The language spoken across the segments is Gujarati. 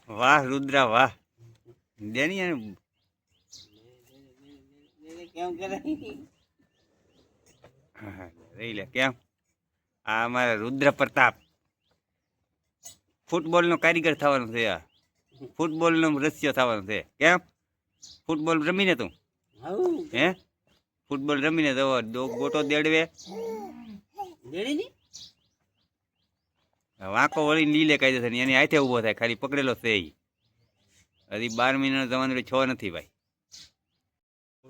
वाह रुद्रा वाह देनी है रही ले क्या आ हमारा रुद्र प्रताप फूटबॉल नो कारीगर थवानो छे आ फूटबॉल नो रस्यो थवानो छे केम फूटबॉल रमीने तू हे फूटबॉल रमीने दो गोटो देड़वे देड़ी नी वाको वळी लीले कायदे છે એની હાથે ઊભો થાય ખાલી પકડેલો છે ઈ હજી 12 મહિનાનો જવાનો 6 નથી ભાઈ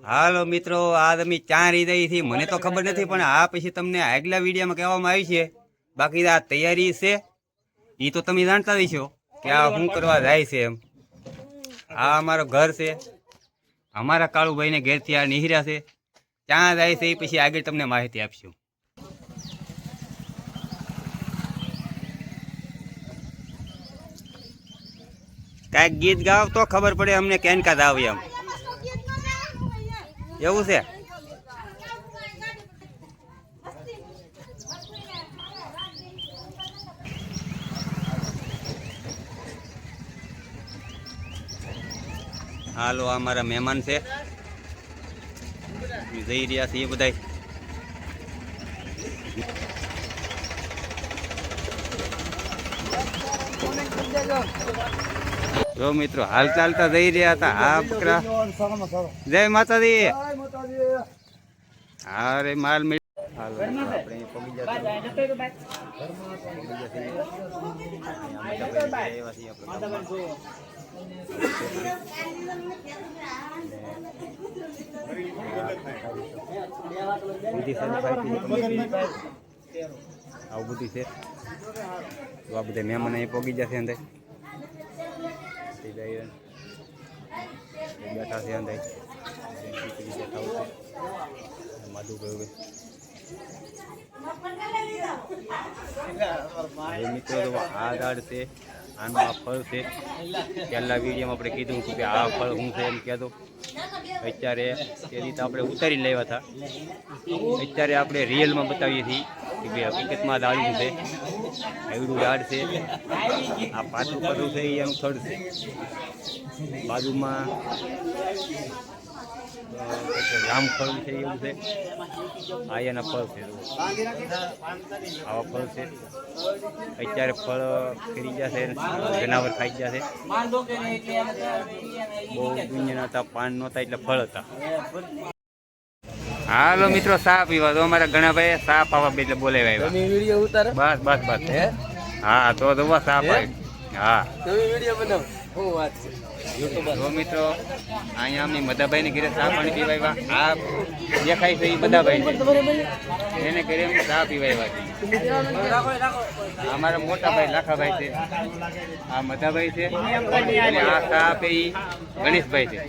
હાલો મિત્રો આજ અમે ચા રીદઈ થી મને તો ખબર નથી પણ આ પછી તમને આગલા વિડિયોમાં કહેવામાં આવી છે બાકી આ તૈયારી છે ઈ તો તમે જાણતા જ છો કે આ શું કરવા જાય છે એમ આ અમારો ઘર છે અમારા કાળુભાઈને ઘેરથી આ નિહરા છે ત્યાં જાય છે એ પછી આગળ તમને માહિતી આપશું કાંઈક ગીત ગાવ તો ખબર પડે અમને કેન કા દાવ એમ એવું છે હાલો આ મારા મહેમાન છે જઈ રહ્યા છે એ બધા જો મિત્રો હાલ ચાલતા જઈ રહ્યા હતા આ બકરા જય માતાજી અરે માલ હાલો આપણે પગી આવું બધું છે તો આ બધા મહેમાન અહીં પગી જશે અંદર બેઠા છે અંદર મિત્રો આ ઝાડ છે આનું આ ફળ છે પહેલા વિડીયોમાં આપણે કીધું કે આ ફળ શું છે એમ કહેતો અત્યારે તે રીતે આપણે ઉતારી લેવા હતા અત્યારે આપણે રિયલમાં બતાવીએ છીએ કે ભાઈ હકીકતમાં દાળનું છે એવડું ઝાડ છે આ પાછું પડું છે એનું થડ છે બાજુમાં રામફળ છે એવું છે આ એના ફળ છે આવા ફળ છે અત્યારે ફળ ફરી જશે જનાવર ખાઈ જશે બહુ દુનિયા હતા પાન નહોતા એટલે ફળ હતા હાલો મિત્રો ચા પીવા તો અમારા ઘણા ભાઈ ચા પાવા એટલે બોલાવ્યા બસ બસ બસ હા તો ચા પાય હા જો મિત્રો અહીંયા અમે મદાભાઈ ને ઘરે ચા પાણી પીવાવ્યા આ દેખાય છે એ મદાભાઈ એને ઘરે અમે ચા પીવાવ્યા અમારા મોટા ભાઈ લાખાભાઈ છે આ મદાભાઈ છે અને આ ચા આપે એ ગણેશભાઈ છે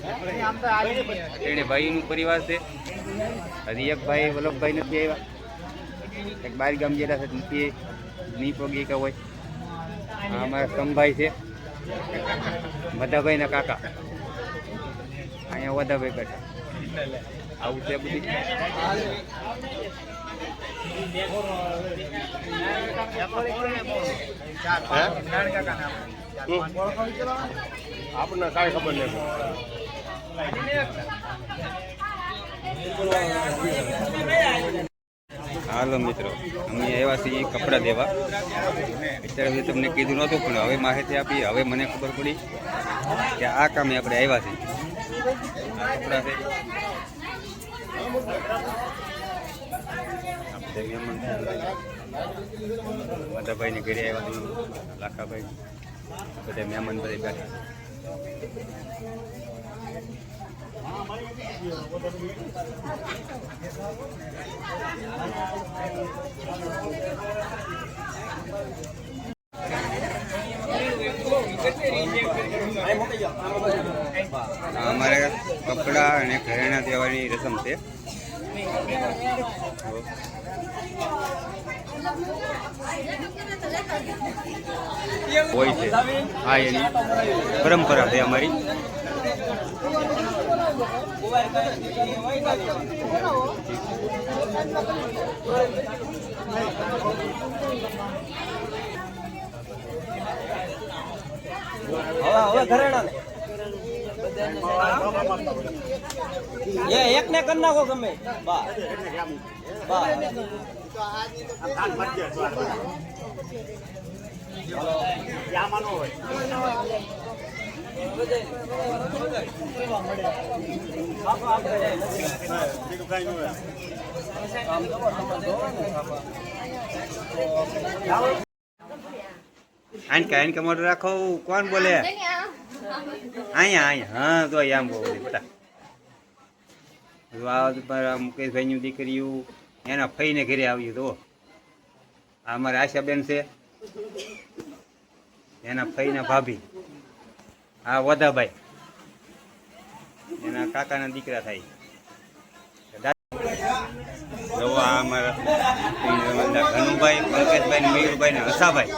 એને ભાઈનું પરિવાર છે હજી એક ભાઈ વલ્લભભાઈ નથી આવ્યા એક બાર ગામ જેલા છે નથી નહીં પગી કે હોય અમારા સમભાઈ છે મધાભાઈ ના કાકા અહીંયા વદાભાઈ બેઠા આવું છે બધી આપણને કાંઈ ખબર નહીં હાલો મિત્રો અમે આવ્યા છીએ કપડાં દેવા અત્યારે સુધી તમને કીધું નહોતું પણ હવે માહિતી આપી હવે મને ખબર પડી કે આ કામે આપણે આવ્યા છીએ કપડાં છે મધાભાઈને ઘરે આવ્યા છીએ લાખાભાઈ બધા મહેમાન બધા બેઠા અમારે કપડા અને ઘરેણા દેવાની રસમ છે હોય છે હા એની પરંપરા છે અમારી એક ને કરી નાખો ગમે આનકા મોઢું રાખો. કોણ બોલે? અહીંયા હા તો આમ બહુ બેટા મુકેશભાઈની દીકરીઓ એના ફઈને ઘરે આવ્યું તો આ અમારા આશાબેન છે, એના ફઈના ભાભી, આ વદાભાઈ એના કાકાના દીકરા થાય. જો આ અમારા ઘનુભાઈ, પંકજભાઈ, મયુરભાઈ ને હસાભાઈ